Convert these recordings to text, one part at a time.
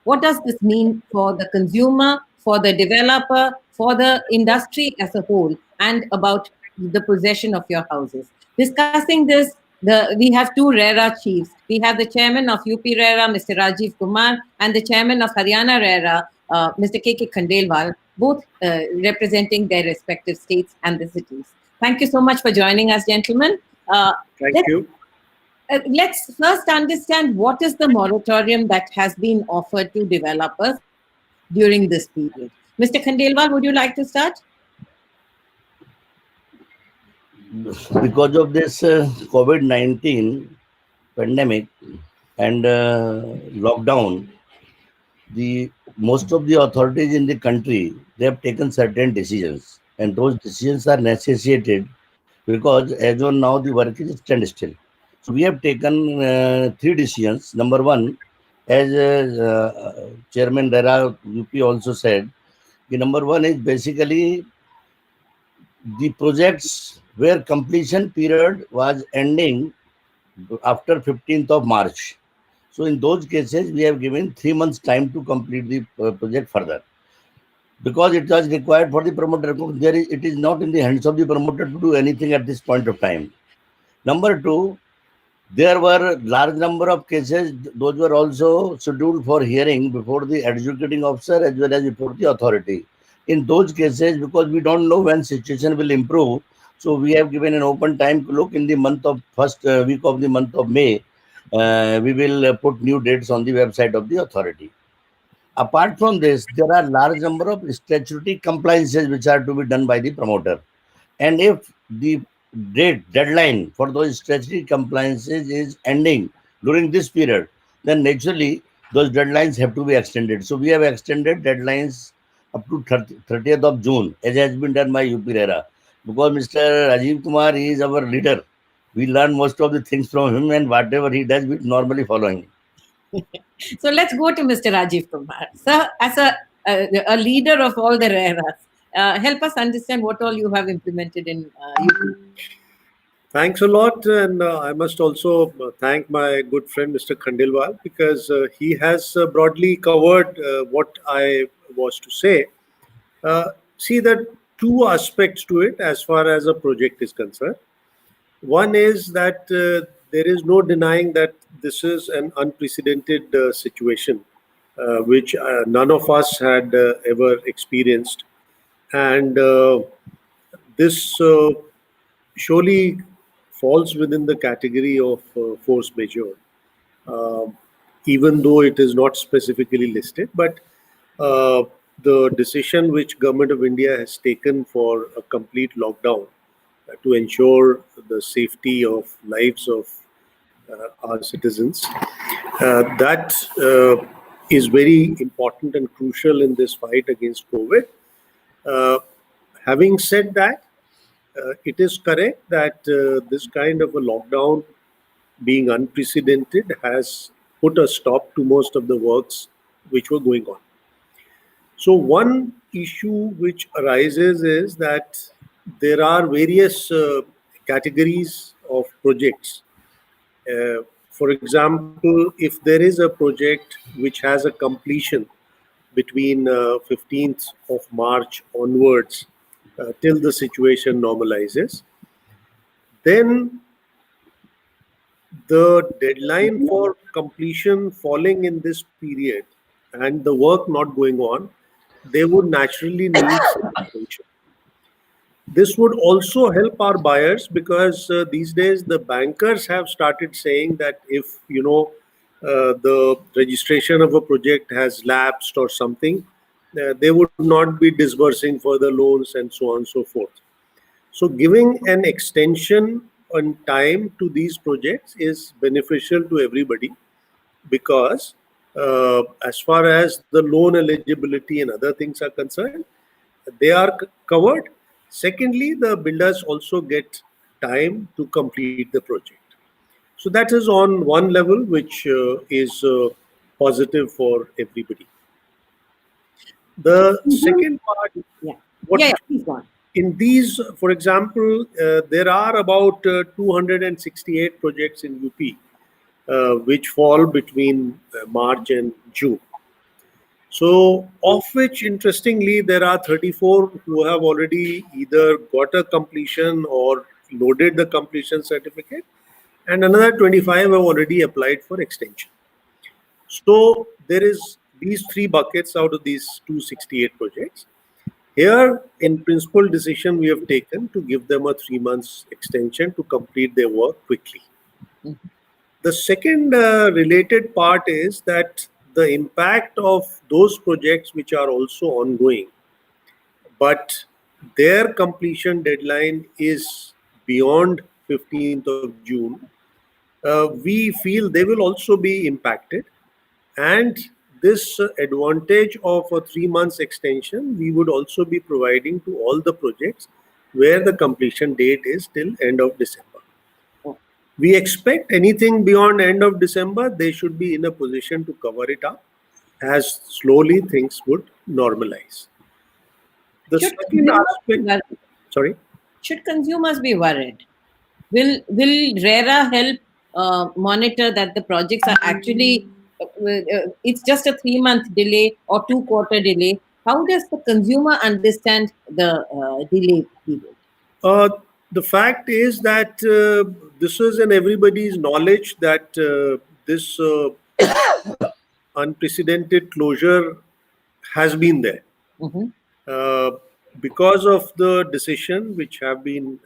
What does this mean for the consumer, for the developer, for the industry as a whole, and about the possession of your houses? Discussing this, we have two RERA chiefs. We have the chairman of UP RERA, Mr. Rajiv Kumar, and the chairman of Haryana RERA, Mr. K.K. Khandelwal, both representing their respective states and the cities. Thank you so much for joining us, gentlemen. Thank you. Let's first understand what is the moratorium that has been offered to developers during this period. Mr. Khandelwal, would you like to start? Because of this COVID-19 pandemic and lockdown, most of the authorities in the country, they have taken certain decisions, and those decisions are necessitated because as of now the work is standstill. So we have taken three decisions. Number one, as Chairman RERA UP also said, the number one is basically the projects where completion period was ending after 15th of March. So in those cases, we have given 3 months time to complete the project further. Because it was required for the promoter, it is not in the hands of the promoter to do anything at this point of time. Number two, there were large number of cases, those were also scheduled for hearing before the adjudicating officer as well as before the authority. In those cases, because we don't know when situation will improve, so we have given an open time to look in the month of first week of the month of May. We will put new dates on the website of the authority. Apart from this, there are large number of statutory compliances which are to be done by the promoter. And if the deadline for those statutory compliances is ending during this period, then naturally those deadlines have to be extended. So we have extended deadlines up to 30th of June, as has been done by UP RERA. Because Mr. Rajiv Kumar is our leader. We learn most of the things from him, and whatever he does, we normally follow him. So let's go to Mr. Rajiv Kumar. Sir, as a leader of all the RERAs, help us understand what all you have implemented in UP. Thanks a lot, and I must also thank my good friend Mr. Khandelwal because he has broadly covered what I was to say. See, there are two aspects to it as far as a project is concerned. One is that there is no denying that this is an unprecedented situation, which none of us had ever experienced. And this surely falls within the category of force majeure, even though it is not specifically listed. But the decision which Government of India has taken for a complete lockdown to ensure the safety of lives of our citizens, that is very important and crucial in this fight against COVID. Having said that, it is correct that this kind of a lockdown, being unprecedented, has put a stop to most of the works which were going on. So one issue which arises is that there are various categories of projects. For example, if there is a project which has a completion between 15th of March onwards till the situation normalizes, then the deadline for completion falling in this period and the work not going on, they would naturally need some attention. This would also help our buyers because these days the bankers have started saying that if the registration of a project has lapsed or something, they would not be disbursing further loans and so on and so forth. So giving an extension on time to these projects is beneficial to everybody because as far as the loan eligibility and other things are concerned, they are covered. Secondly, the builders also get time to complete the project. So that is on one level, which is positive for everybody. The second part, Please go on. In these, for example, there are about 268 projects in UP, which fall between March and June. So, of which, interestingly, there are 34 who have already either got a completion or loaded the completion certificate, and another 25 have already applied for extension. So, there is these three buckets out of these 268 projects. Here, in principle decision, we have taken to give them a 3 months extension to complete their work quickly. The second related part is that the impact of those projects which are also ongoing, but their completion deadline is beyond 15th of June, we feel they will also be impacted. And this advantage of a 3 months extension, we would also be providing to all the projects where the completion date is till end of December. We expect anything beyond end of December, they should be in a position to cover it up as slowly things would normalize. The Should second consumers be aspect, worried? sorry. Should consumers be worried? Will RERA help monitor that the projects are actually it's just a 3 month delay or 2 quarter delay? How does the consumer understand the delay period? The fact is that this is in everybody's knowledge that this unprecedented closure has been there. Because of the decision which have been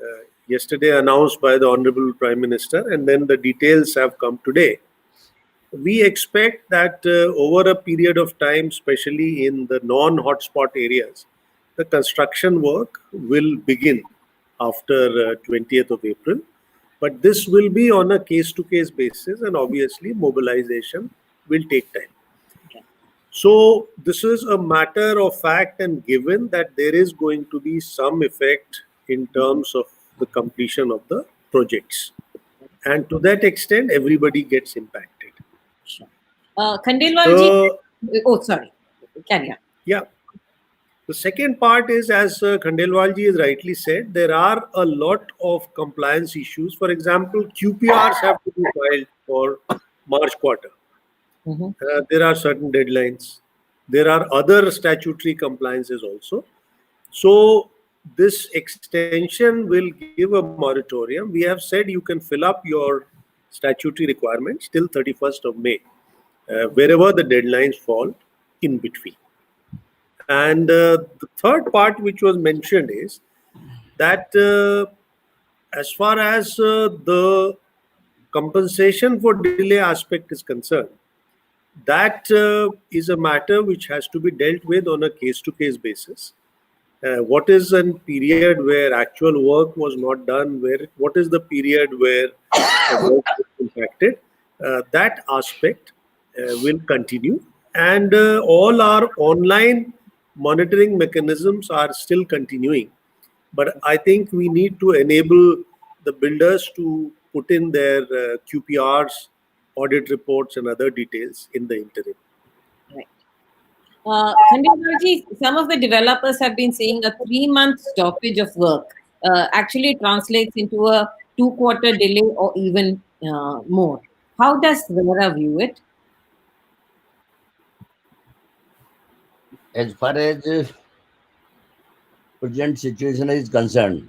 yesterday announced by the Honorable Prime Minister, and then the details have come today. We expect that over a period of time, especially in the non-hotspot areas, the construction work will begin after 20th of April. But this will be on a case-to-case basis, and obviously mobilization will take time. So this is a matter of fact and given that there is going to be some effect in terms of the completion of the projects. And to that extent, everybody gets impacted. Sure. Khandelwalji, oh, sorry. Carry on. Yeah. The second part is, as Khandelwalji has rightly said, there are a lot of compliance issues. For example, QPRs have to be filed for March quarter. There are certain deadlines. There are other statutory compliances also. So this extension will give a moratorium. We have said you can fill up your statutory requirements till 31st of May, wherever the deadlines fall in between. And the third part which was mentioned is that as far as the compensation for delay aspect is concerned, that is a matter which has to be dealt with on a case-to-case basis. What is a period where actual work was not done? What is the period where the work was impacted? That aspect will continue, and all our online monitoring mechanisms are still continuing. But I think we need to enable the builders to put in their QPRs, audit reports, and other details in the interim. Right. Khandelwalji, some of the developers have been saying a 3 month stoppage of work actually translates into a 2 quarter delay or even more. How does RERA view it? As far as present situation is concerned,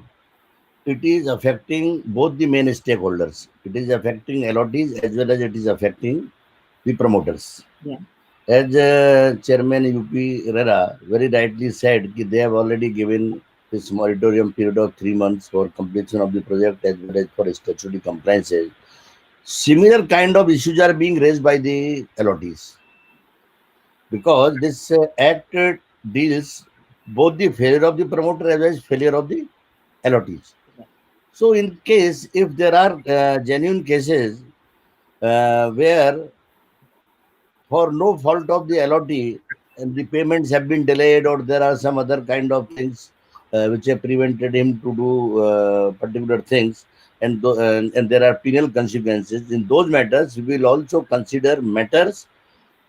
it is affecting both the main stakeholders. It is affecting LOTs as well as it is affecting the promoters. Yeah. As Chairman UP RERA very rightly said, they have already given this moratorium period of 3 months for completion of the project as well as for statutory compliances. Similar kind of issues are being raised by the LOTs, because this act deals both the failure of the promoter as well as failure of the LOTs. So in case if there are genuine cases where for no fault of the LOT and the payments have been delayed, or there are some other kind of things which have prevented him to do particular things, and there are penal consequences, in those matters we will also consider matters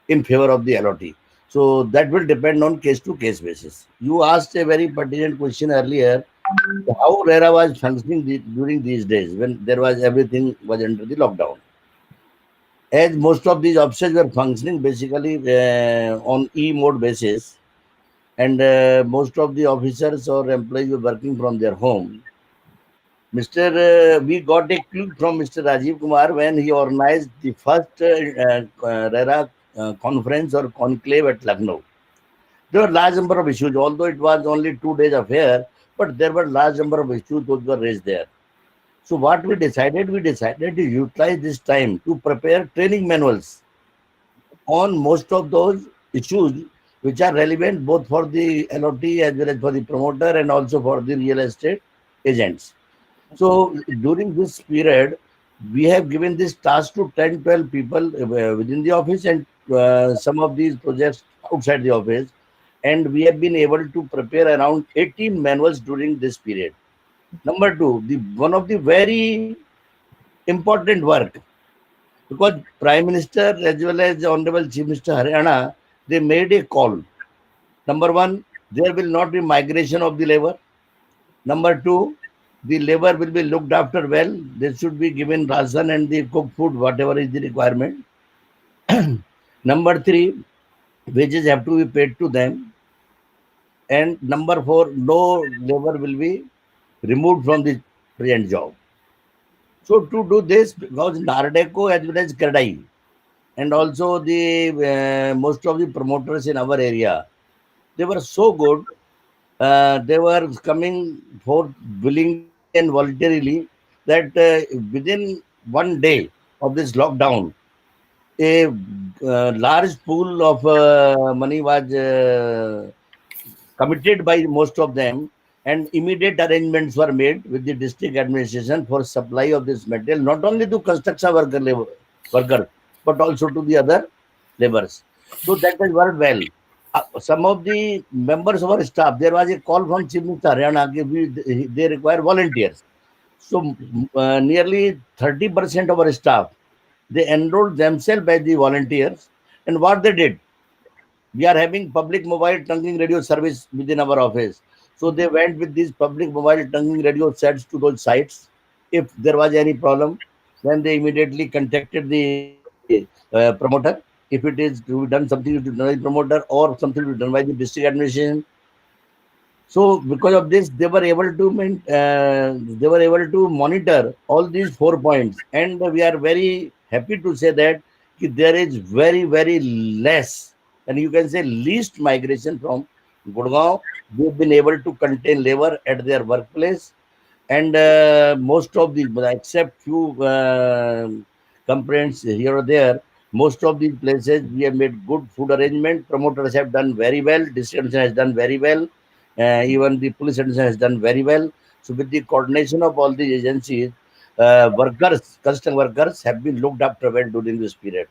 in favor of the LOT. So that will depend on case-to-case basis. You asked a very pertinent question earlier, how RERA was functioning during these days when there was everything was under the lockdown. as most of these offices were functioning basically on e-mode basis, and most of the officers or employees were working from their home. We got a clue from Mr. Rajiv Kumar when he organized the first RERA conference or conclave at Lucknow. There were large number of issues, although it was only 2 days affair, but there were large number of issues those were raised there. So what we decided to utilize this time to prepare training manuals on most of those issues which are relevant both for the LOT as well as for the promoter and also for the real estate agents. So during this period, we have given this task to 10, 12 people within the office and some of these projects outside the office. And we have been able to prepare around 18 manuals during this period. Number two, one of the very important work, because Prime Minister as well as Honorable Chief Minister Haryana, they made a call. Number one, there will not be migration of the labor. Number two, the labor will be looked after well. They should be given ration and the cooked food, whatever is the requirement. Number three, wages have to be paid to them. And number four, no labor will be removed from the present job. So to do this, because Nardeco as well as Kardai and also the most of the promoters in our area, they were so good. They were coming forth willingly and voluntarily that within 1 day of this lockdown, a large pool of money was committed by most of them, and immediate arrangements were made with the district administration for supply of this material, not only to construction workers, but also to the other laborers. So that has worked well. Some of the members of our staff, there was a call from Chief Minister Haryana, they require volunteers. So nearly 30% of our staff, they enrolled themselves as the volunteers. And what they did, we are having public mobile trunking radio service within our office. So they went with these public mobile trunking radio sets to those sites. If there was any problem, then they immediately contacted the promoter. If it is to be done something to be done by the promoter or something to be done by the district administration. So because of this, they were able to monitor all these 4 points, and we are very happy to say that there is very, very less, and you can say least migration from Gurgaon. We've been able to contain labor at their workplace, and most of the, except few complaints here or there, most of these places we have made good food arrangement. Promoters have done very well. District has done very well. Even the police administration has done very well. So with the coordination of all these agencies, construction workers have been looked after well during this period.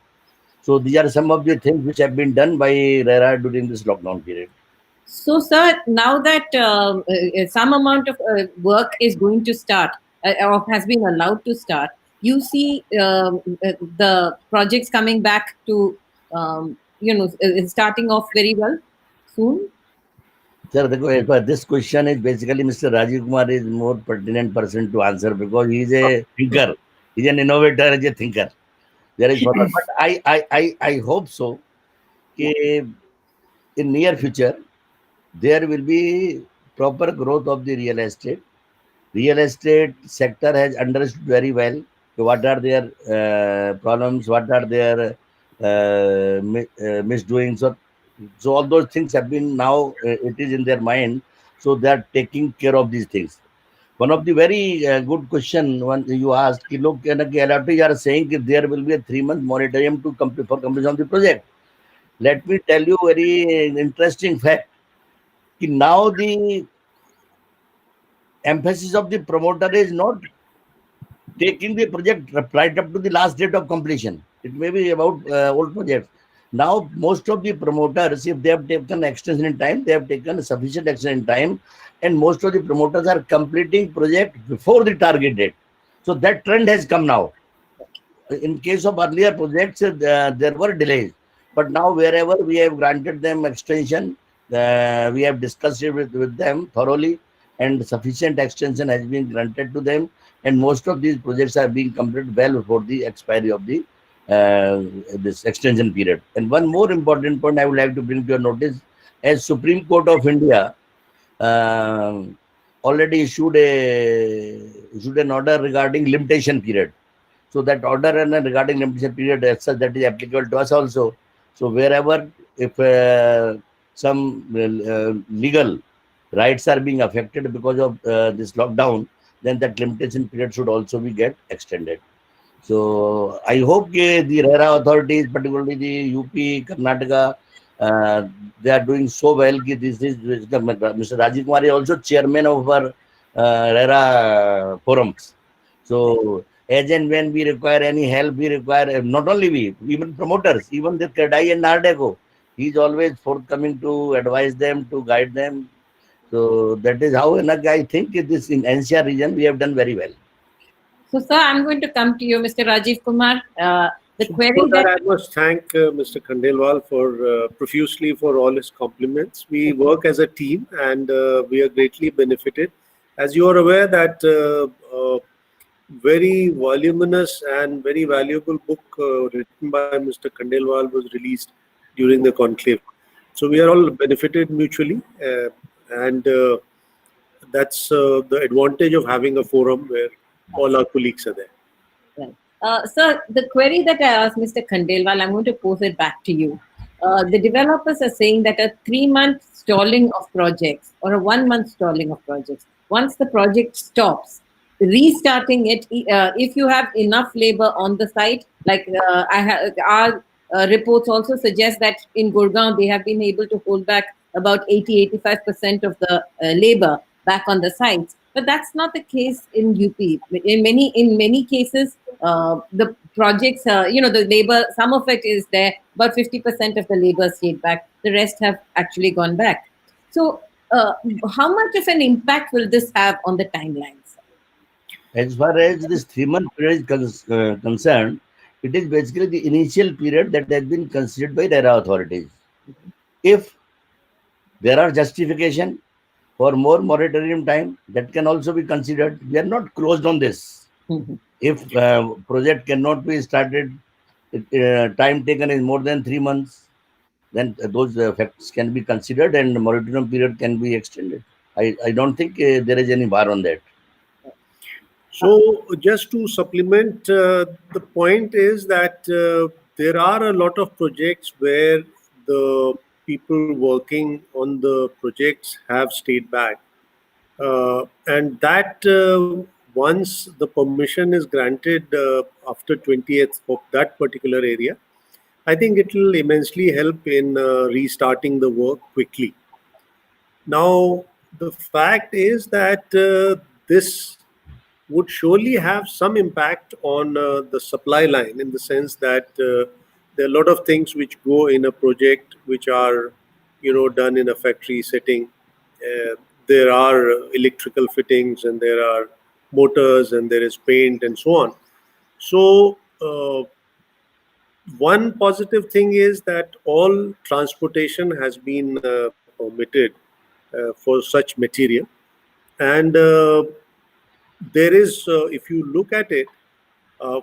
So these are some of the things which have been done by RERA during this lockdown period. So, sir, now that some amount of work is going to start or has been allowed to start, you see the projects coming back to, starting off very well soon? Sir, this question is basically Mr. Rajiv Kumar is more pertinent person to answer because he is a thinker. He is an innovator, he is a thinker. There is but I hope so. In near future, there will be proper growth of the real estate. Real estate sector has understood very well what are their problems, what are their misdoings. So all those things have been now, it is in their mind. So they are taking care of these things. One of the very good question when you asked, look, you are saying that there will be a 3-month moratorium for completion of the project. Let me tell you a very interesting fact. Now the emphasis of the promoter is not taking the project right up to the last date of completion. It may be about old projects. Now, most of the promoters, if they have taken extension in time, they have taken sufficient extension in time, and most of the promoters are completing project before the target date. So that trend has come now. In case of earlier projects, there were delays, but now wherever we have granted them extension, we have discussed it with them thoroughly, and sufficient extension has been granted to them, and most of these projects are being completed well before the expiry of the this extension period. And one more important point I would like to bring to your notice, as Supreme Court of India already issued an order regarding limitation period. So that order and regarding limitation period as such, that is applicable to us also. So wherever if some legal rights are being affected because of this lockdown, then that limitation period should also be get extended. So I hope the RERA authorities, particularly the UP, Karnataka, they are doing so well. This is Mr. Rajiv Kumar is also chairman of our RERA forums. So as and when we require any help, we require not only we, even promoters, even the CREDAI and NARDECO, he is always forthcoming to advise them, to guide them. So that is how, I think this in NCR region we have done very well. So, sir, I'm going to come to you, Mr. Rajiv Kumar. The query For that, that I must thank Mr. Khandelwal for profusely for all his compliments. We work as a team, and we are greatly benefited. As you are aware, that very voluminous and very valuable book written by Mr. Khandelwal was released during the conclave. So we are all benefited mutually, and that's the advantage of having a forum where all our colleagues are there. Sir, the query that I asked Mr. Khandelwal, I'm going to pose it back to you. The developers are saying that a 3-month stalling of projects or a 1-month stalling of projects, once the project stops, restarting it, if you have enough labor on the site, like our reports also suggest that in Gurgaon, they have been able to hold back about 80-85% of the labor back on the sites. But that's not the case in UP. In many cases, the projects, the labor, some of it is there, about 50% of the labor stayed back. The rest have actually gone back. So, how much of an impact will this have on the timelines? As far as this 3-month period is concerned, it is basically the initial period that has been considered by RERA authorities. If there are justification for more moratorium time, that can also be considered. We are not closed on this. If project cannot be started, time taken is more than 3 months, then those facts can be considered and the moratorium period can be extended. I don't think there is any bar on that. So just to supplement, the point is that there are a lot of projects where the people working on the projects have stayed back. And that once the permission is granted after 20th of that particular area, I think it will immensely help in restarting the work quickly. Now, the fact is that this would surely have some impact on the supply line, in the sense that there are a lot of things which go in a project which are done in a factory setting. There are electrical fittings, and there are motors, and there is paint, and so on. So one positive thing is that all transportation has been permitted for such material, and there is, if you look at it,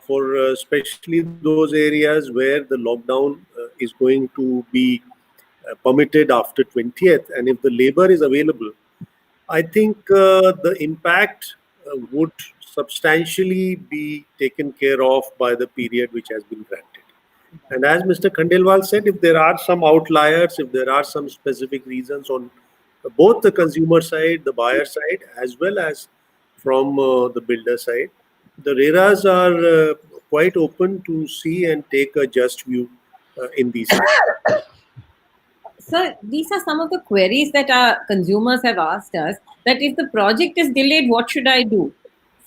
for especially those areas where the lockdown is going to be permitted after 20th, and if the labor is available, I think the impact would substantially be taken care of by the period which has been granted. And as Mr. Khandelwal said, if there are some outliers, if there are some specific reasons on both the consumer side, the buyer side, as well as from the builder side, the RERAs are quite open to see and take a just view in these cases. Sir, these are some of the queries that our consumers have asked us, that if the project is delayed, what should I do?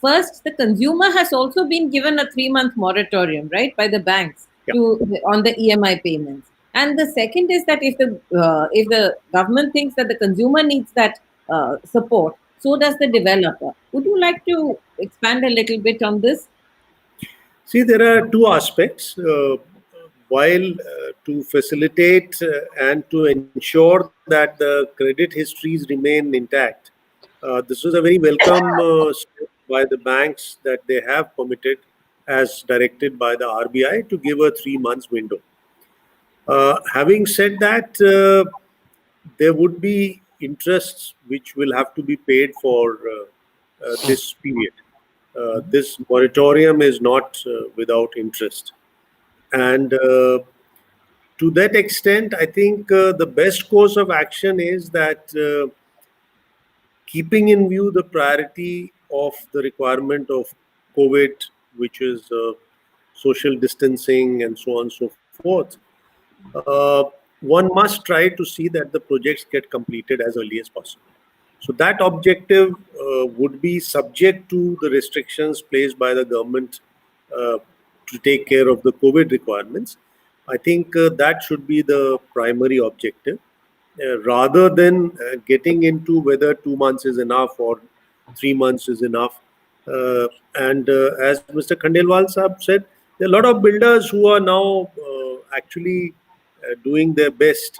First, the consumer has also been given a 3-month moratorium, right, by the banks on the EMI payments. And the second is that if the government thinks that the consumer needs that support, so does the developer. Would you like to expand a little bit on this? See, there are two aspects. While to facilitate and to ensure that the credit histories remain intact, this was a very welcome step by the banks that they have permitted as directed by the RBI, to give a 3 months window. Having said that, there would be interests which will have to be paid for this period. This moratorium is not without interest. And to that extent, I think the best course of action is that keeping in view the priority of the requirement of COVID, which is social distancing and so on and so forth, one must try to see that the projects get completed as early as possible. So that objective would be subject to the restrictions placed by the government to take care of the COVID requirements. I think that should be the primary objective, rather than getting into whether 2 months is enough or 3 months is enough. And as Mr. Khandelwal Saab said, there are a lot of builders who are now actually doing their best,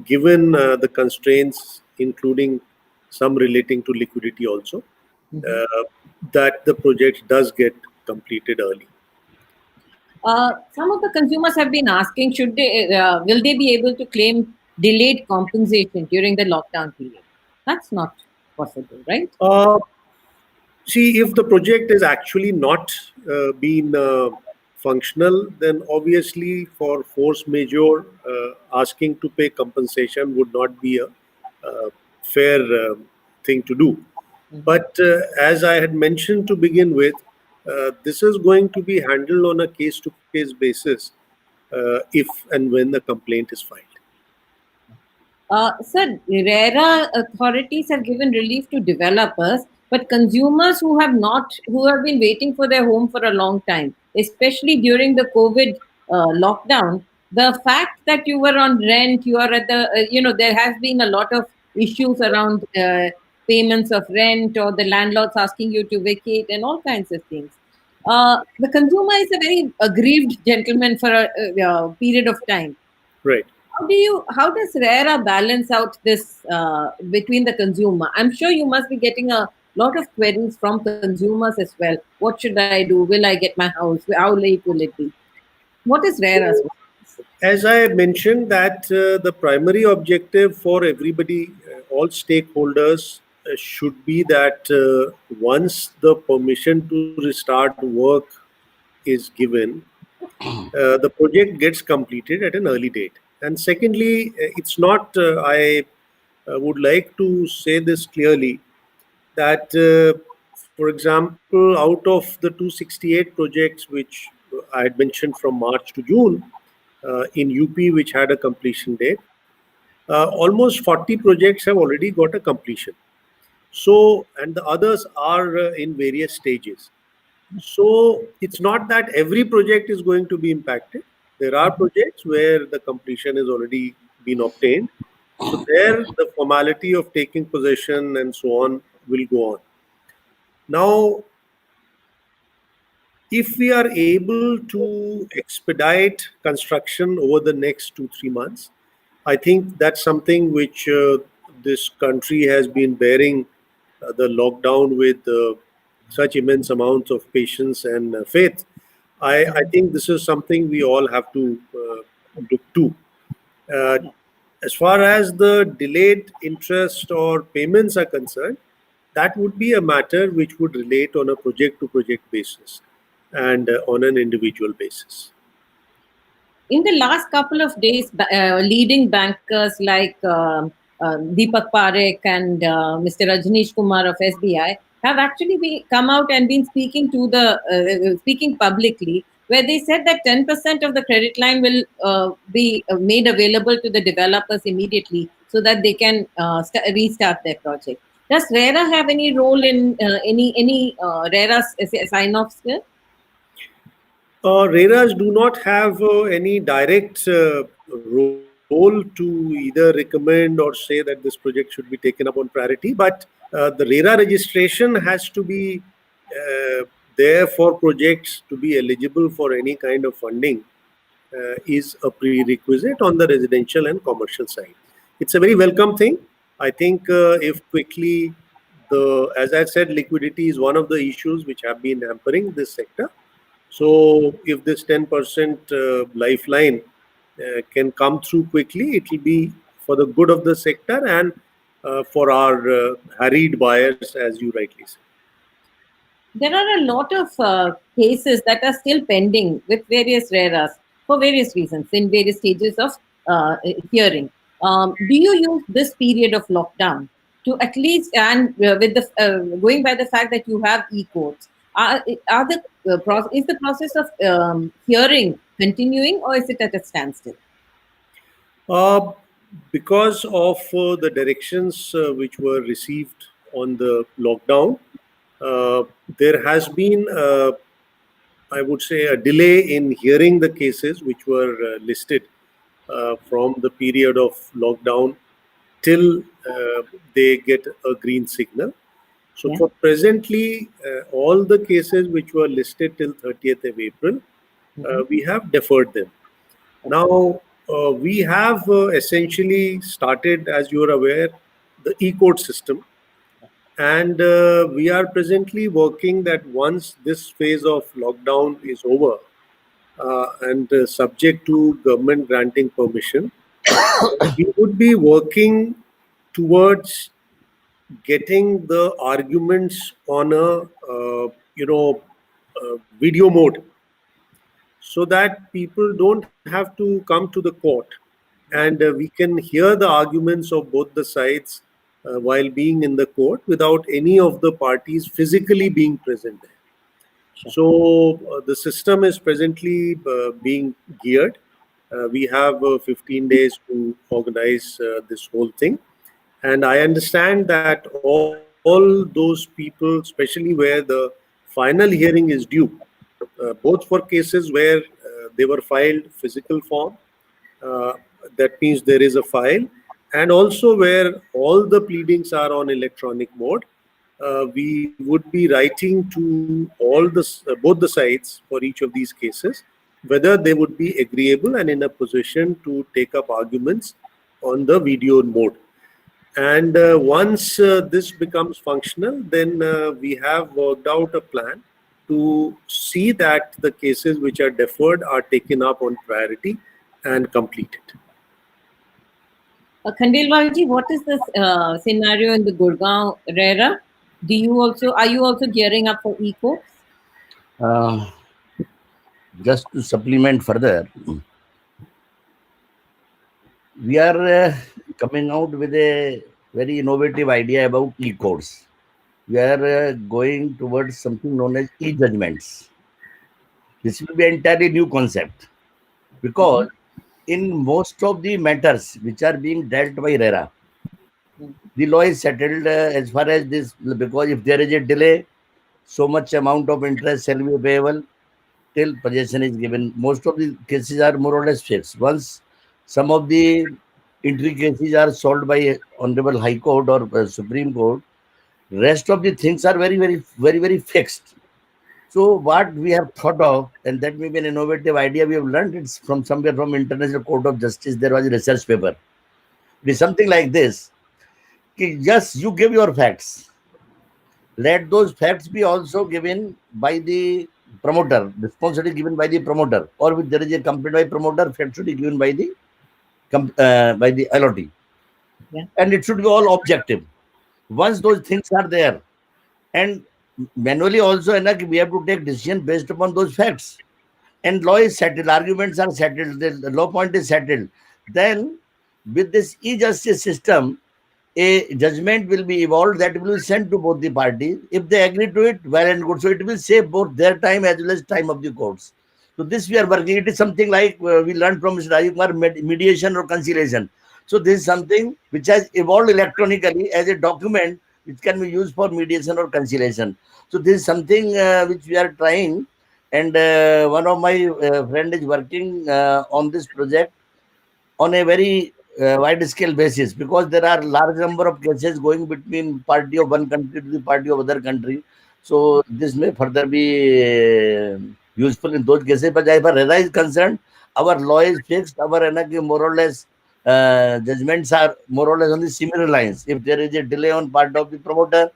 given the constraints, including some relating to liquidity also, that the project does get completed early. Some of the consumers have been asking, will they be able to claim delayed compensation during the lockdown period? That's not possible, right? See, if the project is actually not been functional, then obviously for force majeure, asking to pay compensation would not be a fair thing to do. But as I had mentioned to begin with, this is going to be handled on a case-to-case basis if and when the complaint is filed. Sir, RERA authorities have given relief to developers, but consumers who have been waiting for their home for a long time, especially during the COVID lockdown, the fact that you were on rent, you are at the, there has been a lot of issues around payments of rent, or the landlords asking you to vacate and all kinds of things. The consumer is a very aggrieved gentleman for a period of time. Right. How does RERA balance out this between the consumer? I'm sure you must be getting a lot of queries from consumers as well. What should I do? Will I get my house? How late will it be? What is RERA's? As I mentioned, that the primary objective for everybody, all stakeholders, should be that once the permission to restart work is given, the project gets completed at an early date. And secondly, it's not, I would like to say this clearly, that, for example, out of the 268 projects which I had mentioned from March to June in UP, which had a completion date, almost 40 projects have already got a completion. So, and the others are in various stages. So, it's not that every project is going to be impacted. There are projects where the completion has already been obtained. So, there the formality of taking possession and so on will go on. Now, if we are able to expedite construction over the next 2-3 months, I think that's something which this country has been bearing the lockdown with such immense amounts of patience and faith. I think this is something we all have to look to. As far as the delayed interest or payments are concerned, that would be a matter which would relate on a project-to-project basis and on an individual basis. In the last couple of days, leading bankers like Deepak Parekh and Mr. Rajneesh Kumar of SBI have actually come out and been speaking publicly, where they said that 10% of the credit line will be made available to the developers immediately so that they can restart their project. Does RERA have any role in any RERA sign-offs here? RERAs do not have any direct role to either recommend or say that this project should be taken up on priority, but the RERA registration has to be there for projects to be eligible for any kind of funding is a prerequisite on the residential and commercial side. It's a very welcome thing. I think if quickly as I said, liquidity is one of the issues which have been hampering this sector. So if this 10% lifeline can come through quickly, it will be for the good of the sector and for our harried buyers, as you rightly said. There are a lot of cases that are still pending with various RERAs for various reasons in various stages of hearing. Do you use this period of lockdown to at least, and with the going by the fact that you have e-courts, are the is the process of hearing continuing, or is it at a standstill? Uh, because of the directions which were received on the lockdown, uh, there has been, I would say, a delay in hearing the cases which were listed from the period of lockdown till they get a green signal. So, Yeah. for presently, all the cases which were listed till 30th of April, we have deferred them. Now, we have essentially started, as you are aware, the e-court system. And we are presently working that once this phase of lockdown is over and subject to government granting permission, we would be working towards getting the arguments on a video mode, so that people don't have to come to the court, and we can hear the arguments of both the sides while being in the court without any of the parties physically being present there. So the system is presently being geared. We have 15 days to organize this whole thing. And I understand that all those people, especially where the final hearing is due, both for cases where they were filed physical form, uh, that means there is a file, and also where all the pleadings are on electronic mode, we would be writing to both the sides for each of these cases whether they would be agreeable and in a position to take up arguments on the video mode. And once this becomes functional, then we have worked out a plan to see that the cases which are deferred are taken up on priority and completed. Khandelwalji, what is the scenario in the Gurgaon RERA? Are you also gearing up for e-courts? Just to supplement further, we are coming out with a very innovative idea about e-courts. We are going towards something known as e-judgments. This will be an entirely new concept, because in most of the matters which are being dealt by RERA, the law is settled as far as this, because if there is a delay, so much amount of interest shall be payable till possession is given. Most of the cases are more or less fixed. Once some of the intricacies are solved by Honorable High Court or Supreme Court, rest of the things are very fixed. So what we have thought of, and that may be an innovative idea we have learned, it's from somewhere from International Court of Justice. There was a research paper. It is something like this. Just you give your facts. Let those facts be also given by the promoter, responsibility given by the promoter, or if there is a complaint by promoter, facts should be given by the LOT. Yeah. And it should be all objective. Once those things are there, and manually also, we have to take decision based upon those facts. And law is settled, arguments are settled, the law point is settled. Then, with this e-justice system, a judgment will be evolved that will be sent to both the parties. If they agree to it, well and good. So it will save both their time as well as time of the courts. So this we are working. It is something like we learned from Mr. Rajiv Kumar, mediation or conciliation. So this is something which has evolved electronically as a document which can be used for mediation or conciliation. So this is something which we are trying, and one of my friend is working on this project on a very wide scale basis, because there are large number of cases going between party of one country to the party of other country. So this may further be useful in those cases. But as far as RERA is concerned, our law is fixed. Our more or less judgments are more or less on the similar lines. If there is a delay on part of the promoter,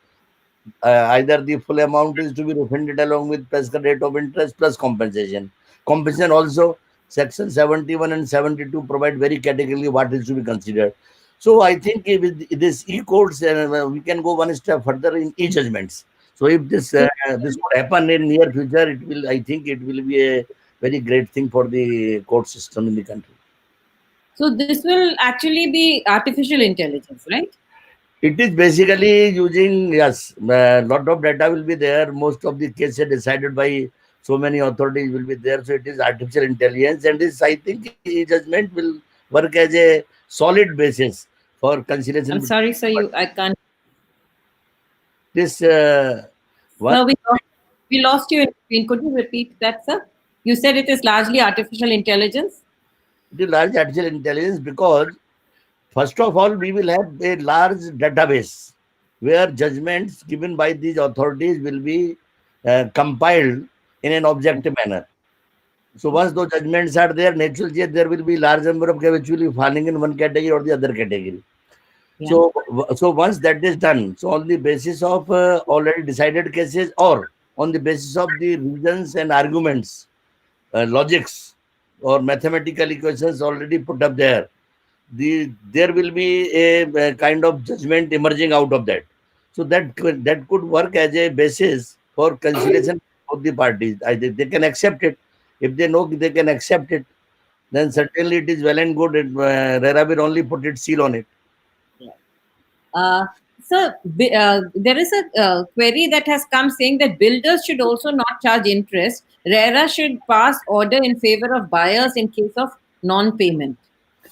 either the full amount is to be refunded along with prescribed rate of interest plus compensation. Compensation also, section 71 and 72 provide very categorically what is to be considered. So I think with this e-courts, we can go one step further in e-judgments. So if this this would happen in near future, it will. I think it will be a very great thing for the court system in the country. So this will actually be artificial intelligence, right? It is basically using, yes, a lot of data will be there. Most of the cases decided by so many authorities will be there. So it is artificial intelligence, and this, I think, judgment will work as a solid basis for conciliation. I'm sorry, sir, I can't. This one. No, we lost you in between. Could you repeat that, sir? You said it is largely artificial intelligence. It is large artificial intelligence because, first of all, we will have a large database where judgments given by these authorities will be compiled in an objective manner. So once those judgments are there, naturally there will be large number of cases which will be falling in one category or the other category. Yeah. So once that is done, so on the basis of already decided cases or on the basis of the reasons and arguments, logics or mathematical equations already put up there, there will be a kind of judgment emerging out of that. So that could work as a basis for conciliation of the parties. They can accept it. If they know they can accept it, then certainly it is well and good. RERA will only put its seal on it. Sir, there is a query that has come saying that builders should also not charge interest. RERA should pass order in favor of buyers in case of non-payment.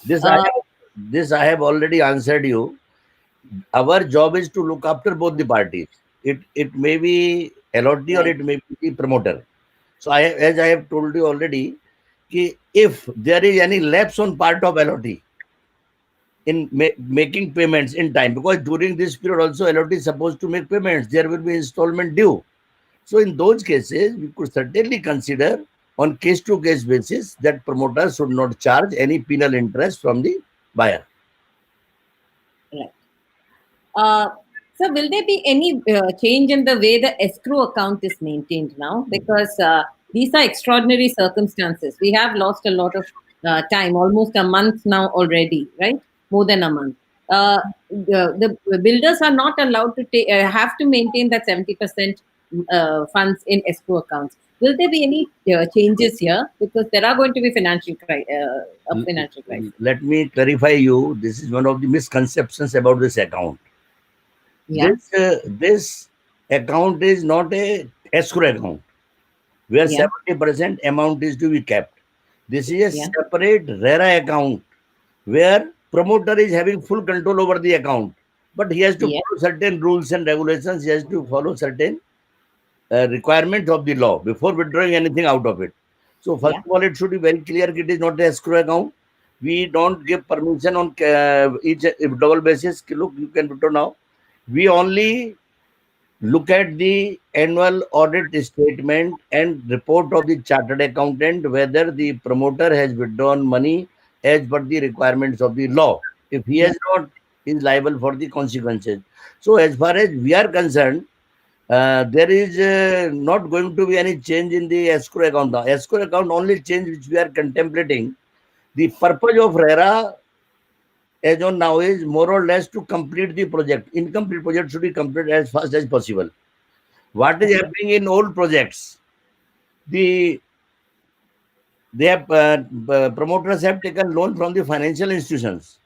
This I have already answered you. Our job is to look after both the parties. It may be LOT or it may be the promoter. So as I have told you already, if there is any lapse on part of LOT in making payments in time, because during this period also LOT is supposed to make payments, there will be installment due. So in those cases, we could certainly consider on case-to-case basis that promoters should not charge any penal interest from the buyer. Right. So will there be any change in the way the escrow account is maintained now? Because these are extraordinary circumstances. We have lost a lot of time, almost a month now already, right? More than a month. The builders are not allowed to have to maintain that 70% funds in escrow accounts. Will there be any changes here? Because there are going to be financial crisis. Let me clarify you. This is one of the misconceptions about this account. Yeah. This account is not a escrow account where 70% amount is to be kept. This is a separate RERA account where promoter is having full control over the account, but he has to follow certain rules and regulations. He has to follow certain requirements of the law before withdrawing anything out of it. So first of all, it should be very clear it is not an escrow account. We don't give permission on each double basis. Look, you can withdraw now. We only look at the annual audit statement and report of the chartered accountant whether the promoter has withdrawn money as per the requirements of the law. If he has not, he is liable for the consequences. So as far as we are concerned, there is not going to be any change in the escrow account. The escrow account only change which we are contemplating. The purpose of RERA as on now is more or less to complete the project. Incomplete project should be completed as fast as possible. What is happening in old projects? Promoters have taken loan from the financial institutions.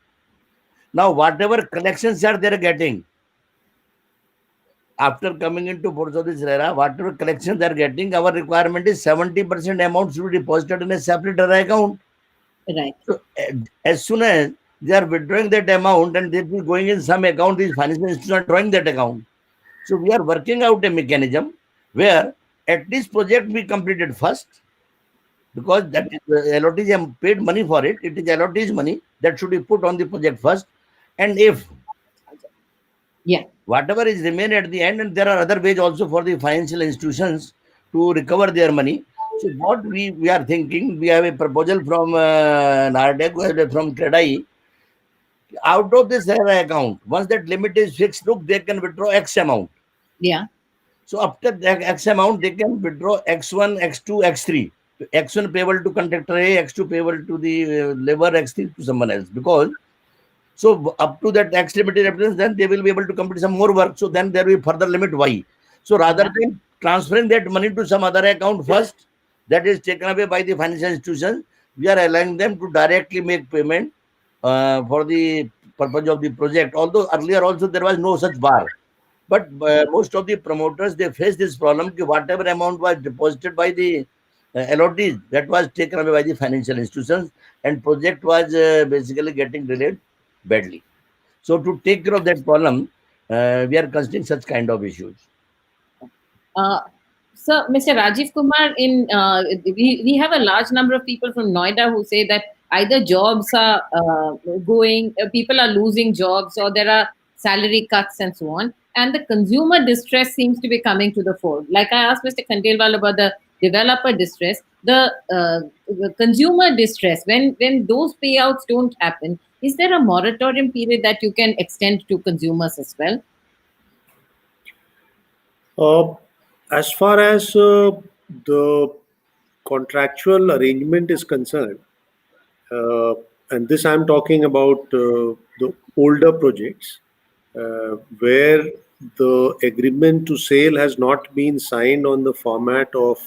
Now, whatever collections are they getting after coming into force of this RERA, whatever collections they are getting, our requirement is 70% amount should be deposited in a separate RERA account. Right. So, as soon as they are withdrawing that amount and they will be going in some account, these financial institutions are drawing that account. So we are working out a mechanism where at least project be completed first, because that LOTs have paid money for it. It is LOTs money that should be put on the project first. And if whatever is remain at the end, and there are other ways also for the financial institutions to recover their money. So what we are thinking, we have a proposal from NARDEC, from CREDAI. Out of this RERA account, once that limit is fixed, look, they can withdraw X amount. Yeah. So after that X amount, they can withdraw X1, X2, X3. X1 payable to contractor A, X2 payable to the labor, X3 to someone else. Because so up to that X limited reference, then they will be able to complete some more work. So then there will be further limit Y. So rather than transferring that money to some other account first, that is taken away by the financial institutions, we are allowing them to directly make payment for the purpose of the project. Although earlier also there was no such bar. But most of the promoters, they face this problem. Whatever amount was deposited by the LOTs, that was taken away by the financial institutions, and project was basically getting delayed badly. So to take care of that problem, we are considering such kind of issues. So, Mr. Rajiv Kumar, we have a large number of people from Noida who say that either jobs are people are losing jobs, or there are salary cuts and so on, and the consumer distress seems to be coming to the fore. Like I asked Mr. Khandelwal about the developer distress, the consumer distress. When those payouts don't happen, is there a moratorium period that you can extend to consumers as well? As far as the contractual arrangement is concerned, and this I'm talking about the older projects where the agreement to sale has not been signed on the format of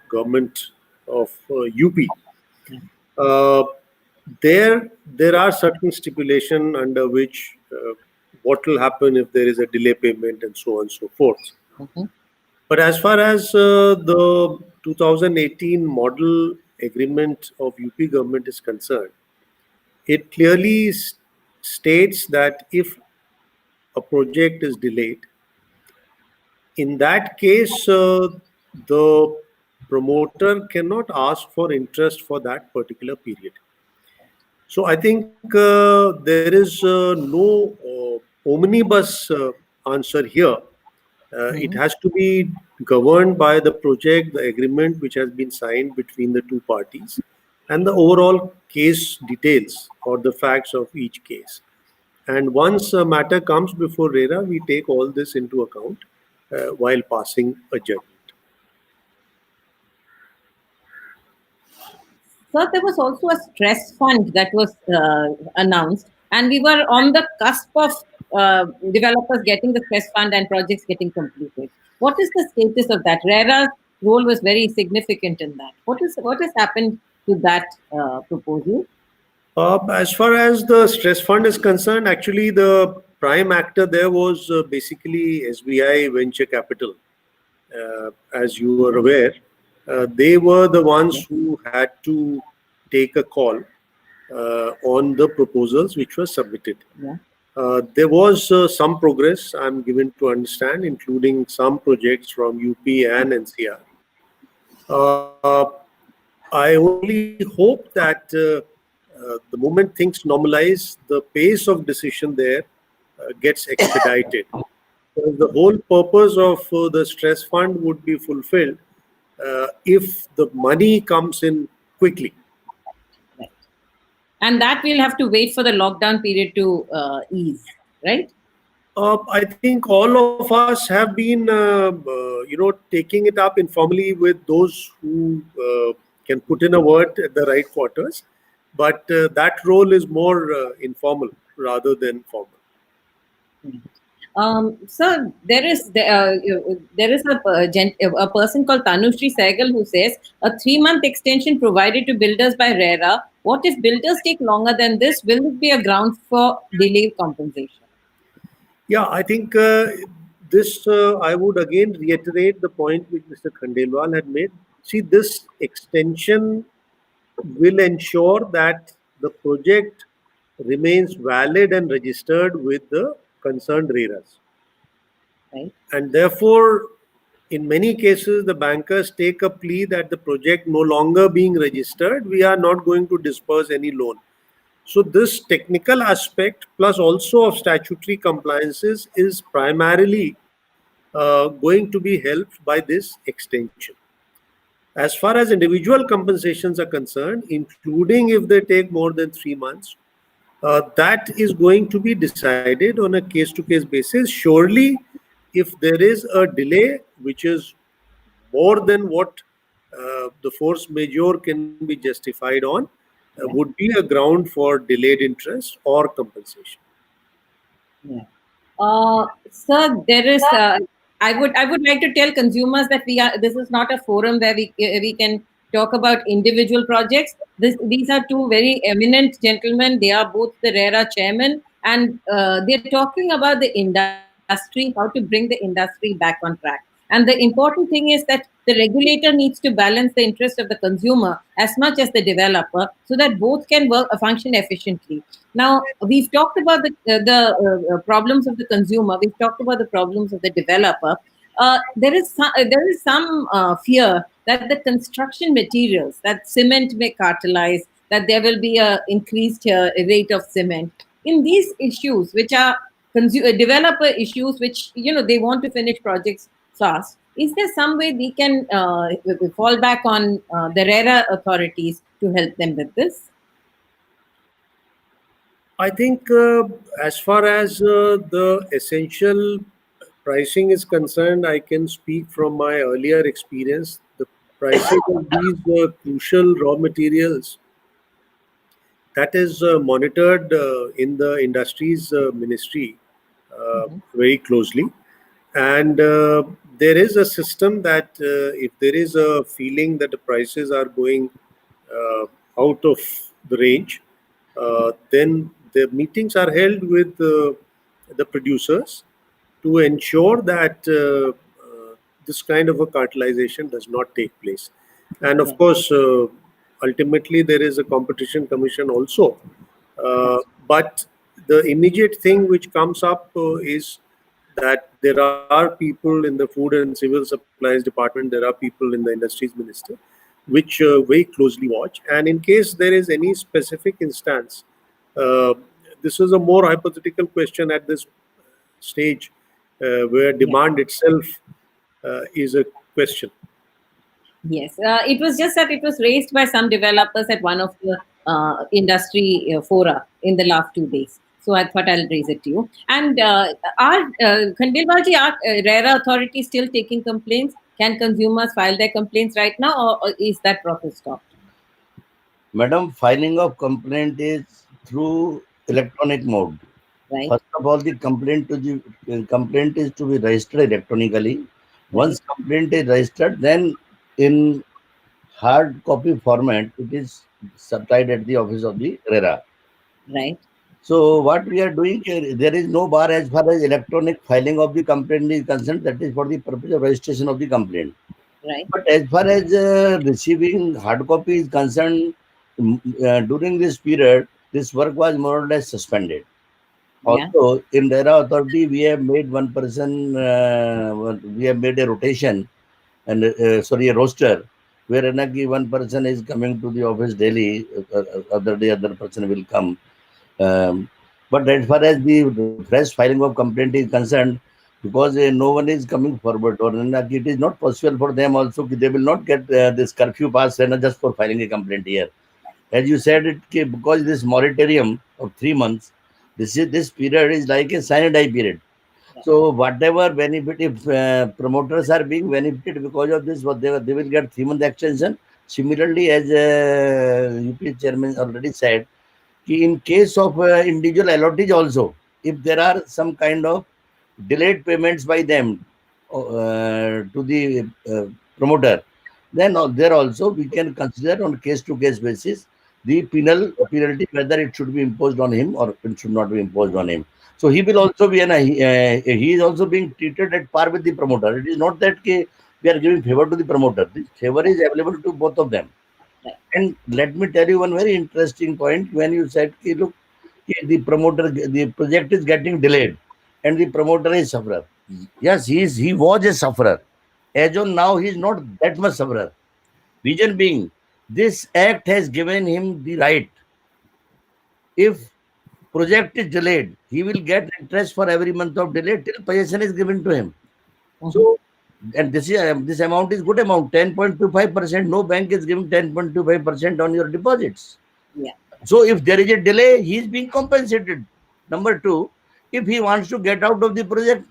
government of UP. There are certain stipulation under which what will happen if there is a delay payment and so on and so forth. Mhm. But as far as the 2018 model agreement of UP government is concerned, it clearly states that if a project is delayed, in that case, the promoter cannot ask for interest for that particular period. So I think there is no omnibus answer here. It has to be governed by the project, the agreement which has been signed between the two parties, and the overall case details or the facts of each case. And once a matter comes before RERA, we take all this into account while passing a judgment. So there was also a stress fund that was announced, and we were on the cusp of developers getting the stress fund and projects getting completed. What is the status of that? RERA's role was very significant in that. What has happened to that proposal? As far as the stress fund is concerned, actually the prime actor there was basically SBI Venture Capital. As you are aware, they were the ones who had to take a call on the proposals which were submitted. Yeah. There was some progress, I'm given to understand, including some projects from UP and NCR. I only hope that the moment things normalize, the pace of decision there gets expedited. The whole purpose of the stress fund would be fulfilled if the money comes in quickly. Right. And that we'll have to wait for the lockdown period to ease, right? I think all of us have been, taking it up informally with those who can put in a word at the right quarters. But that role is more informal rather than formal. So there is a person called Tanushree Sehgal who says a 3-month extension provided to builders by RERA. What if builders take longer than this? Will it be a ground for delayed compensation? Yeah, I think this, I would again reiterate the point which Mr. Khandelwal had made. See, this extension will ensure that the project remains valid and registered with the concerned RERAs. Right. And therefore, in many cases, the bankers take a plea that the project no longer being registered, we are not going to disperse any loan. So this technical aspect plus also of statutory compliances is primarily going to be helped by this extension. As far as individual compensations are concerned, including if they take more than 3 months, that is going to be decided on a case-to-case basis. Surely, if there is a delay which is more than what the force majeure can be justified on, would be a ground for delayed interest or compensation. Yeah. Sir, there is. I would like to tell consumers that we are. This is not a forum where we can talk about individual projects. These are two very eminent gentlemen. They are both the RERA chairman, and they're talking about the industry, how to bring the industry back on track. And the important thing is that the regulator needs to balance the interest of the consumer as much as the developer, so that both can work function efficiently. Now, we've talked about the problems of the consumer. We've talked about the problems of the developer. There is some fear that the construction materials, that cement may cartelize, that there will be a increased rate of cement. In these issues, which are developer issues, which they want to finish projects fast, is there some way we can fall back on the RERA authorities to help them with this? I think as far as the essential pricing is concerned, I can speak from my earlier experience. The prices of these crucial raw materials, that is monitored in the industries ministry very closely. And there is a system that if there is a feeling that the prices are going out of the range, then the meetings are held with the producers to ensure that this kind of a cartelization does not take place. And of course, ultimately, there is a competition commission also. But the immediate thing which comes up is that there are people in the Food and Civil Supplies Department, there are people in the Industries Ministry, which very closely watch. And in case there is any specific instance, this is a more hypothetical question at this stage, where demand itself is a question. Yes, it was just that it was raised by some developers at one of the industry fora in the last 2 days. So I thought I'll raise it to you. And are Khandelwalji, are RERA authorities still taking complaints? Can consumers file their complaints right now, or is that process stopped? Madam, filing of complaint is through electronic mode. Right. First of all, the complaint is to be registered electronically. Once complaint is registered, then in hard copy format, it is supplied at the office of the RERA. Right. So what we are doing here, there is no bar as far as electronic filing of the complaint is concerned. That is for the purpose of registration of the complaint. Right. But as far as receiving hard copy is concerned, during this period, this work was more or less suspended. Also, in RERA authority, we have made one person, we have made a rotation and a roster, where one person is coming to the office daily, other day other person will come. But as far as the fresh filing of complaint is concerned, because no one is coming forward, or it is not possible for them also, they will not get this curfew pass just for filing a complaint here. As you said, because this moratorium of 3 months, this period is like a sine die period. So whatever benefit, if promoters are being benefited because of this, what they will get 3-month extension. Similarly, as UP chairman already said, in case of individual allottees also, if there are some kind of delayed payments by them to the promoter, then there also we can consider on case-to-case basis the penalty, whether it should be imposed on him or it should not be imposed on him. So he will also be he is also being treated at par with the promoter. It is not that we are giving favor to the promoter. This favor is available to both of them. And let me tell you one very interesting point. When you said, look, the promoter, the project is getting delayed and the promoter is sufferer. Yes, he was a sufferer. As on now, he is not that much sufferer. Reason being, this act has given him the right. If project is delayed, he will get interest for every month of delay till possession is given to him. So, and this amount is good amount, 10.25%. No bank is giving 10.25% on your deposits. Yeah. So if there is a delay, he is being compensated. Number two, if he wants to get out of the project,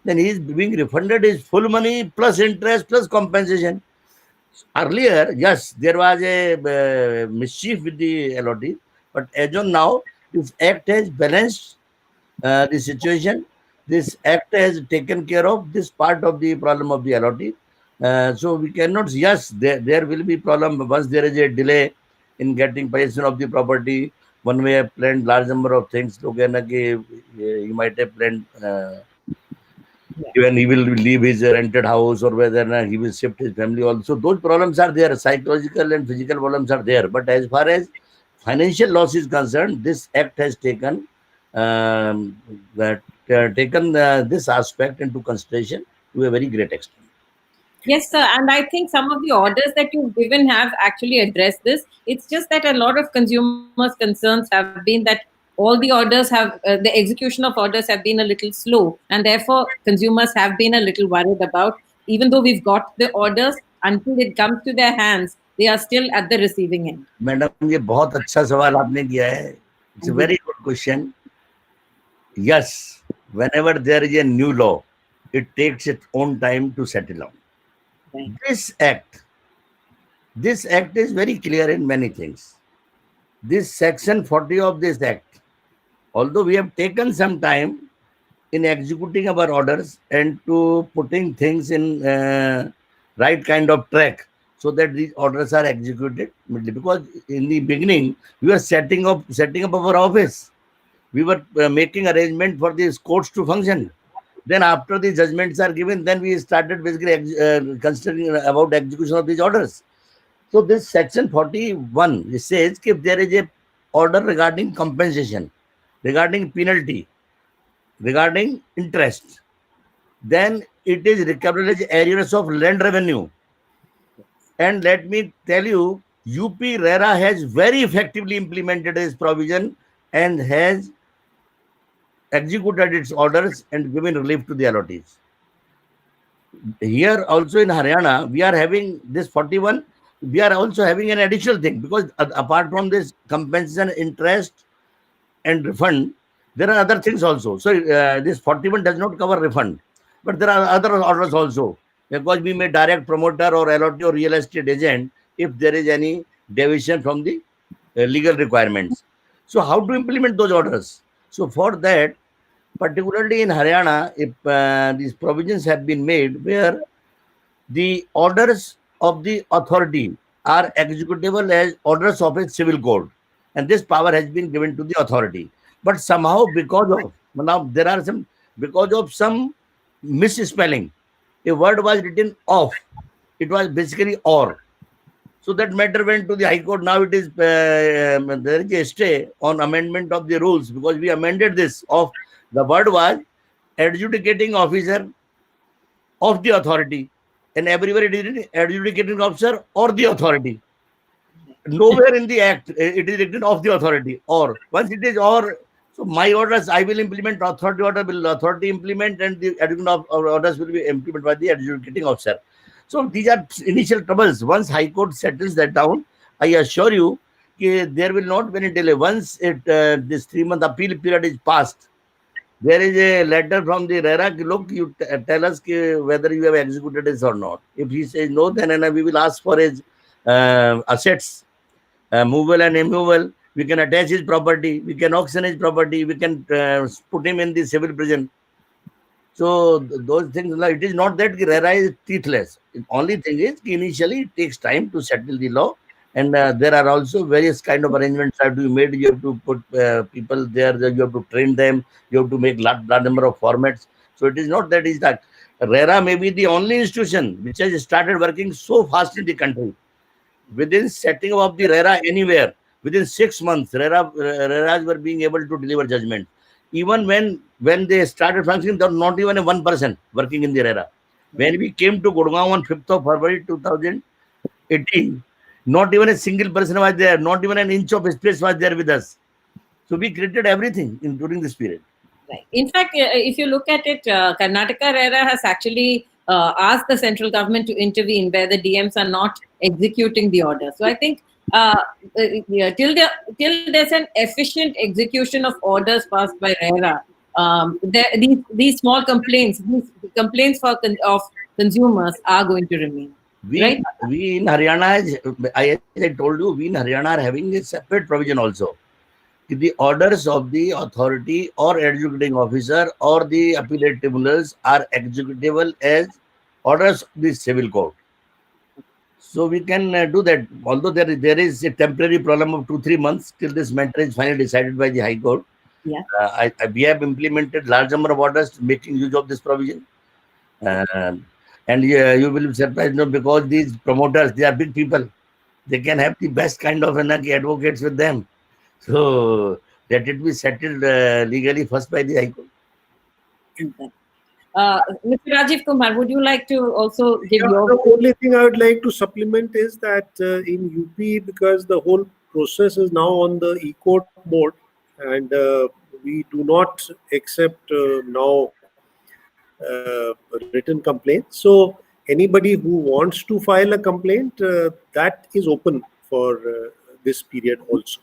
then he is being refunded his full money plus interest plus compensation. Earlier, yes, there was a mischief with the LOT, but as on now, this act has balanced the situation. This act has taken care of this part of the problem of the LOT. So we cannot, yes, there will be problem once there is a delay in getting possession of the property. One may have planned large number of things. So he might have planned even he will leave his rented house or whether he will shift his family also. Those problems are there. Psychological and physical problems are there. But as far as financial loss is concerned, this act has taken this aspect into consideration to a very great extent. Yes, sir. And I think some of the orders that you've given have actually addressed this. It's just that a lot of consumers' concerns have been that all the orders have, the execution of orders have been a little slow. And therefore, consumers have been a little worried about, even though we've got the orders, until it comes to their hands, they are still at the receiving end. Madam, ये बहुत अच्छा सवाल आपने किया है. It's a very good question. Yes, whenever there is a new law, it takes its own time to settle down. Right. This act is very clear in many things. This section 40 of this act, although we have taken some time in executing our orders and to putting things in right kind of track so that these orders are executed, because in the beginning we were setting up our office. We were making arrangement for these courts to function. Then after the judgments are given, then we started basically considering about execution of these orders. So this section 41, it says if there is a order regarding compensation, regarding penalty, regarding interest, then it is recoverable as areas of land revenue. And let me tell you, UP RERA has very effectively implemented this provision and has executed its orders and given relief to the allottees. Here also in Haryana, we are having this 41. We are also having an additional thing, because apart from this compensation, interest and refund, there are other things also. So this 41 does not cover refund, but there are other orders also, because we may direct promoter or allotee or real estate agent if there is any deviation from the legal requirements. So how to implement those orders? So for that, particularly in Haryana, if these provisions have been made where the orders of the authority are executable as orders of a civil code, and this power has been given to the authority. But somehow, because of some misspelling, a word was written off. It was basically or. So that matter went to the High Court. Now it is there is a stay on amendment of the rules, because we amended this. Of the word was adjudicating officer of the authority, and everywhere it is adjudicating officer or the authority. Nowhere in the act it is written of the authority or. Once it is or, so my orders I will implement, authority order will authority implement, and the adjudicating orders will be implemented by the adjudicating officer. So these are initial troubles. Once High Court settles that down, I assure you there will not be any delay. Once this 3-month appeal period is passed, there is a letter from the RERA. Look, you tell us whether you have executed this or not. If he says no, then we will ask for his assets, movable and immovable. We can attach his property. We can auction his property. We can put him in the civil prison. So those things, it is not that RERA is teethless. The only thing is initially it takes time to settle the law, and there are also various kind of arrangements that you made. You have to put people there. You have to train them. You have to make large number of formats. So it is not that is that RERA may be the only institution which has started working so fast in the country. Within setting up the RERA anywhere, within 6 months, RERAs were being able to deliver judgment. Even when they started functioning, there was not even a 1% working in the RERA. When we came to Gurgaon on 5th of February 2018, not even a single person was there, not even an inch of space was there with us. So we created everything during this period. Right. In fact, if you look at it, Karnataka RERA has actually asked the central government to intervene where the DMs are not executing the order. So I think till there's an efficient execution of orders passed by RERA, these small complaints, these complaints of consumers are going to remain. Right? We in Haryana, as I told you, we in Haryana are having a separate provision also. The orders of the authority or executing officer or the appellate tribunals are executable as orders of the civil court. So we can do that. Although there is a temporary problem of 2-3 months till this matter is finally decided by the High Court. Yeah. We have implemented large number of orders making use of this provision. And you will be surprised, because these promoters, they are big people. They can have the best kind of advocates with them. So let it be settled legally first by the High Court. Mr. Rajiv Kumar, would you like to also give your... The only thing I would like to supplement is that in UP, because the whole process is now on the e-court mode, and we do not accept now written complaints. So anybody who wants to file a complaint, that is open for this period also.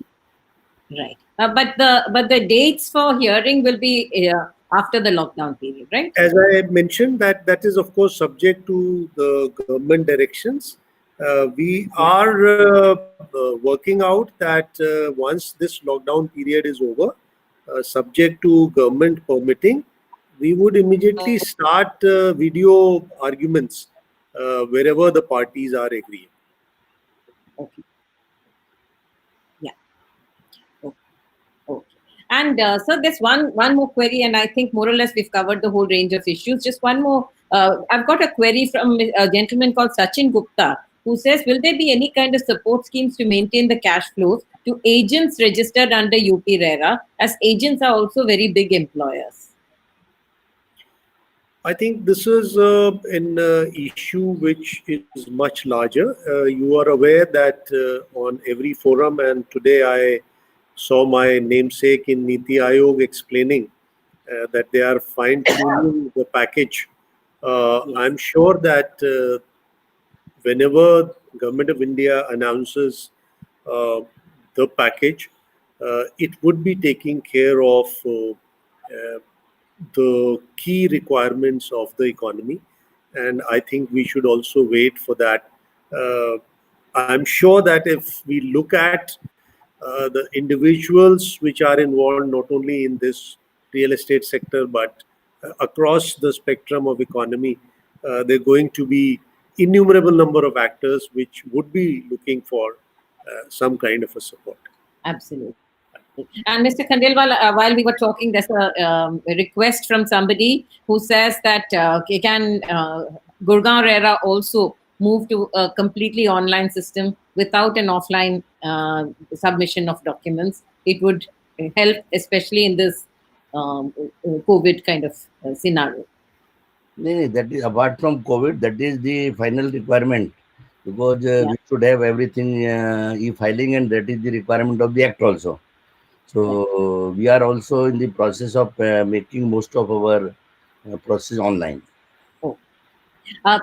Right. But the dates for hearing will be after the lockdown period, right? As I mentioned, that is of course subject to the government directions. We are working out that once this lockdown period is over, subject to government permitting, we would immediately start video arguments wherever the parties are agreeing. Okay. Yeah. Okay. And so there's one more query, and I think more or less we've covered the whole range of issues. Just one more. I've got a query from a gentleman called Sachin Gupta, who says, will there be any kind of support schemes to maintain the cash flows to agents registered under UP RERA, as agents are also very big employers? I think this is an issue which is much larger. You are aware that on every forum, and today I saw my namesake in Niti Aayog explaining that they are fine-tuning the package. I'm sure that whenever Government of India announces the package, it would be taking care of the key requirements of the economy, and I think we should also wait for that. I'm sure that if we look at the individuals which are involved not only in this real estate sector but across the spectrum of economy, there are going to be innumerable number of actors which would be looking for some kind of a support. Absolutely. And Mr. Khandelwal, while we were talking, there's a request from somebody who says that can Gurgaon RERA also move to a completely online system without an offline submission of documents? It would help, especially in this COVID kind of scenario. No, that is apart from COVID, that is the final requirement, because we should have everything e-filing, and that is the requirement of the Act also. So we are also in the process of making most of our process online. Oh.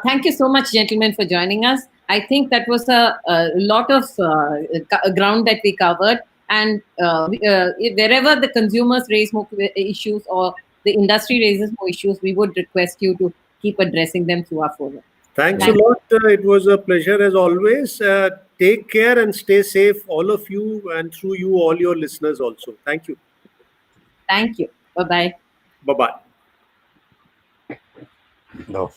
Thank you so much, gentlemen, for joining us. I think that was a lot of ground that we covered. And wherever the consumers raise more issues or the industry raises more issues, we would request you to keep addressing them through our forum. Thanks a lot. It was a pleasure as always. Take care and stay safe, all of you, and through you, all your listeners also. Thank you. Thank you. Bye-bye. Bye-bye. No,